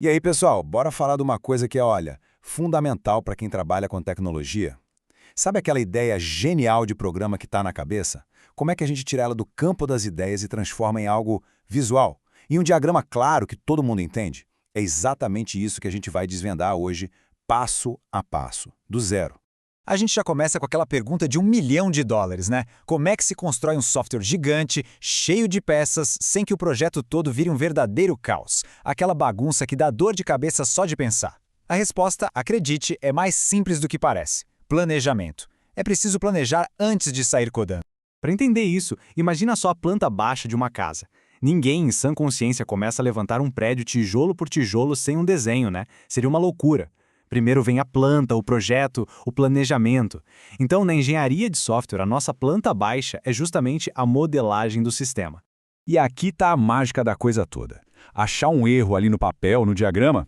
E aí, pessoal, bora falar de uma coisa que é, olha, fundamental para quem trabalha com tecnologia? Sabe aquela ideia genial de programa que está na cabeça? Como é que a gente tira ela do campo das ideias e transforma em algo visual? Em um diagrama claro que todo mundo entende? É exatamente isso que a gente vai desvendar hoje, passo a passo, do zero. A gente já começa com aquela pergunta de US$ 1 milhão, né? Como é que se constrói um software gigante, cheio de peças, sem que o projeto todo vire um verdadeiro caos? Aquela bagunça que dá dor de cabeça só de pensar. A resposta, acredite, é mais simples do que parece. Planejamento. É preciso planejar antes de sair codando. Para entender isso, imagina só a planta baixa de uma casa. Ninguém em sã consciência começa a levantar um prédio tijolo por tijolo sem um desenho, né? Seria uma loucura. Primeiro vem a planta, o projeto, o planejamento. Então, na engenharia de software, a nossa planta baixa é justamente a modelagem do sistema. E aqui está a mágica da coisa toda. Achar um erro ali no papel, no diagrama,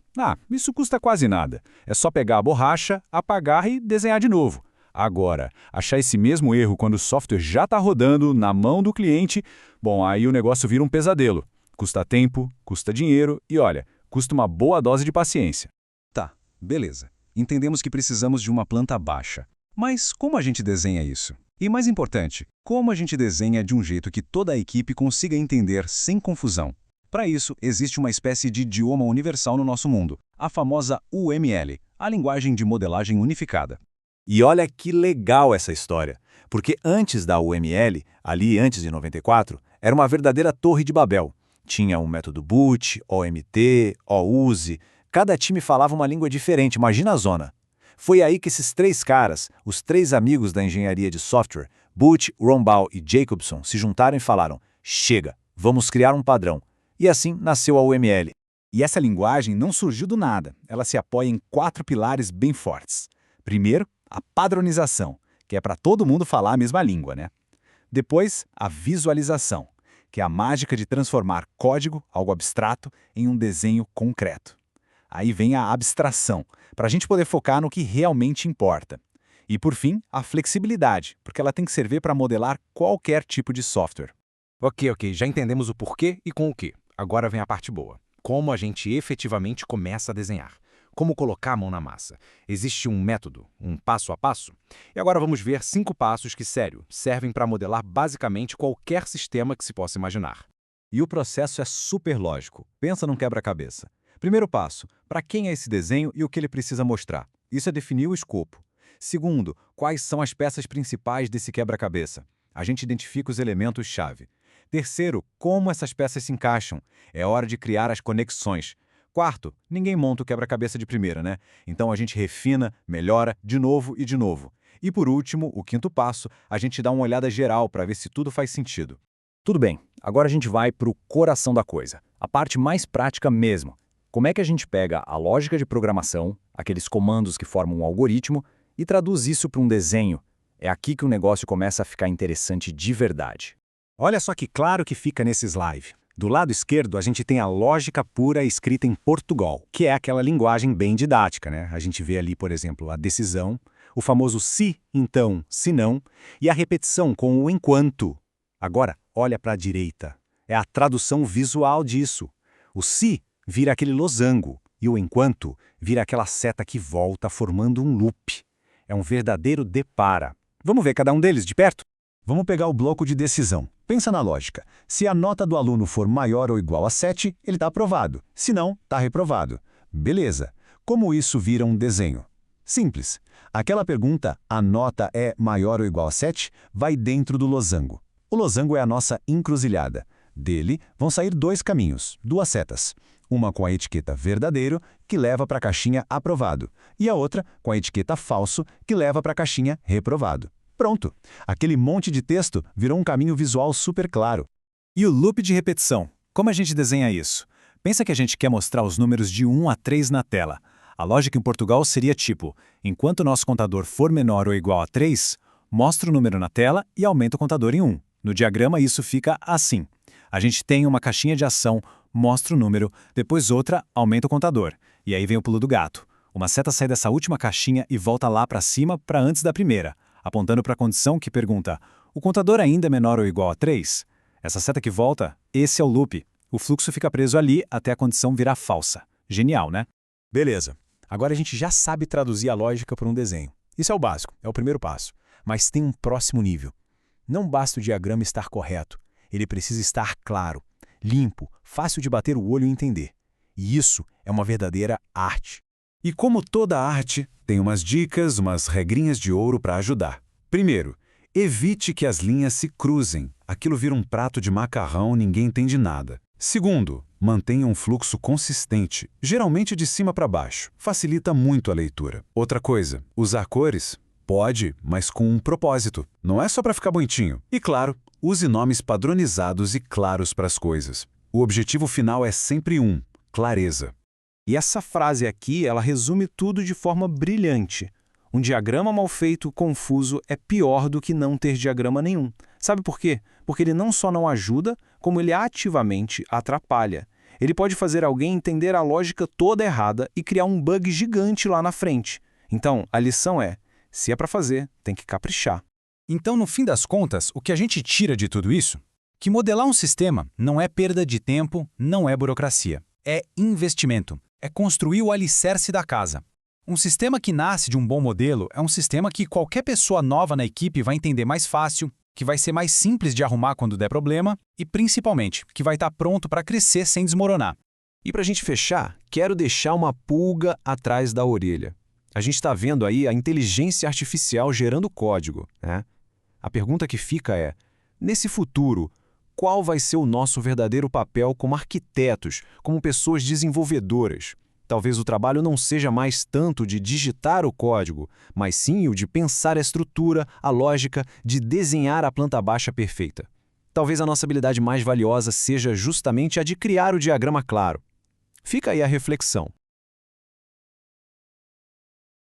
isso custa quase nada. É só pegar a borracha, apagar e desenhar de novo. Agora, achar esse mesmo erro quando o software já está rodando na mão do cliente, bom, aí o negócio vira um pesadelo. Custa tempo, custa dinheiro e, olha, custa uma boa dose de paciência. Tá, beleza. Entendemos que precisamos de uma planta baixa. Mas como a gente desenha isso? E mais importante, como a gente desenha de um jeito que toda a equipe consiga entender sem confusão? Para isso, existe uma espécie de idioma universal no nosso mundo, a famosa UML, a linguagem de modelagem unificada. E olha que legal essa história, porque antes da UML, ali antes de 94, era uma verdadeira torre de Babel. Tinha um método boot, OMT, OUSE, cada time falava uma língua diferente, imagina a zona. Foi aí que esses três caras, os três amigos da engenharia de software, Butch, Rombauer e Jacobson, se juntaram e falaram: chega, vamos criar um padrão. E assim nasceu a UML. E essa linguagem não surgiu do nada, ela se apoia em 4 pilares bem fortes. Primeiro, a padronização, que é para todo mundo falar a mesma língua, né? Depois, a visualização, que é a mágica de transformar código, algo abstrato, em um desenho concreto. Aí vem a abstração, para a gente poder focar no que realmente importa. E por fim, a flexibilidade, porque ela tem que servir para modelar qualquer tipo de software. Ok, já entendemos o porquê e com o quê. Agora vem a parte boa. Como a gente efetivamente começa a desenhar. Como colocar a mão na massa. Existe um método, um passo a passo? E agora vamos ver 5 passos que, sério, servem para modelar basicamente qualquer sistema que se possa imaginar. E o processo é super lógico. Pensa num quebra-cabeça. Primeiro passo, para quem é esse desenho e o que ele precisa mostrar? Isso é definir o escopo. Segundo, quais são as peças principais desse quebra-cabeça? A gente identifica os elementos-chave. Terceiro, como essas peças se encaixam? É hora de criar as conexões. Quarto, ninguém monta o quebra-cabeça de primeira, né? Então a gente refina, melhora, de novo e de novo. E por último, o quinto passo, a gente dá uma olhada geral para ver se tudo faz sentido. Tudo bem, agora a gente vai para o coração da coisa, a parte mais prática mesmo. Como é que a gente pega a lógica de programação, aqueles comandos que formam um algoritmo, e traduz isso para um desenho? É aqui que o negócio começa a ficar interessante de verdade. Olha só que claro que fica nesse slide. Do lado esquerdo, a gente tem a lógica pura escrita em Portugal, que é aquela linguagem bem didática, né? A gente vê ali, por exemplo, a decisão, o famoso se, então, se não, e a repetição com o enquanto. Agora, olha para a direita. É a tradução visual disso. O se vira aquele losango, e o enquanto vira aquela seta que volta formando um loop. É um verdadeiro depara. Vamos ver cada um deles de perto? Vamos pegar o bloco de decisão. Pensa na lógica. Se a nota do aluno for maior ou igual a 7, ele está aprovado. Se não, está reprovado. Beleza. Como isso vira um desenho? Simples. Aquela pergunta, a nota é maior ou igual a 7, vai dentro do losango. O losango é a nossa encruzilhada. Dele vão sair 2 caminhos, 2 setas. Uma com a etiqueta verdadeiro, que leva para a caixinha aprovado, e a outra com a etiqueta falso, que leva para a caixinha reprovado. Pronto! Aquele monte de texto virou um caminho visual super claro. E o loop de repetição? Como a gente desenha isso? Pensa que a gente quer mostrar os números de 1 a 3 na tela. A lógica em Portugal seria tipo, enquanto o nosso contador for menor ou igual a 3, mostra o número na tela e aumenta o contador em 1. No diagrama isso fica assim. A gente tem uma caixinha de ação, mostra o número, depois outra, aumenta o contador. E aí vem o pulo do gato. Uma seta sai dessa última caixinha e volta lá para cima para antes da primeira, apontando para a condição que pergunta, o contador ainda é menor ou igual a 3? Essa seta que volta, esse é o loop. O fluxo fica preso ali até a condição virar falsa. Genial, né? Beleza. Agora a gente já sabe traduzir a lógica para um desenho. Isso é o básico, é o primeiro passo. Mas tem um próximo nível. Não basta o diagrama estar correto. Ele precisa estar claro, limpo, fácil de bater o olho e entender. E isso é uma verdadeira arte. E como toda arte, tem umas dicas, umas regrinhas de ouro para ajudar. Primeiro, evite que as linhas se cruzem. Aquilo vira um prato de macarrão, ninguém entende nada. Segundo, mantenha um fluxo consistente, geralmente de cima para baixo. Facilita muito a leitura. Outra coisa, usar cores? Pode, mas com um propósito. Não é só para ficar bonitinho. E claro, use nomes padronizados e claros para as coisas. O objetivo final é sempre clareza. E essa frase aqui, ela resume tudo de forma brilhante. Um diagrama mal feito, confuso, é pior do que não ter diagrama nenhum. Sabe por quê? Porque ele não só não ajuda, como ele ativamente atrapalha. Ele pode fazer alguém entender a lógica toda errada e criar um bug gigante lá na frente. Então, a lição é, se é para fazer, tem que caprichar. Então, no fim das contas, o que a gente tira de tudo isso? Que modelar um sistema não é perda de tempo, não é burocracia. É investimento. É construir o alicerce da casa. Um sistema que nasce de um bom modelo é um sistema que qualquer pessoa nova na equipe vai entender mais fácil, que vai ser mais simples de arrumar quando der problema e, principalmente, que vai estar pronto para crescer sem desmoronar. E para a gente fechar, quero deixar uma pulga atrás da orelha. A gente está vendo aí a inteligência artificial gerando código, né? A pergunta que fica é, nesse futuro, qual vai ser o nosso verdadeiro papel como arquitetos, como pessoas desenvolvedoras? Talvez o trabalho não seja mais tanto de digitar o código, mas sim o de pensar a estrutura, a lógica, de desenhar a planta baixa perfeita. Talvez a nossa habilidade mais valiosa seja justamente a de criar o diagrama claro. Fica aí a reflexão.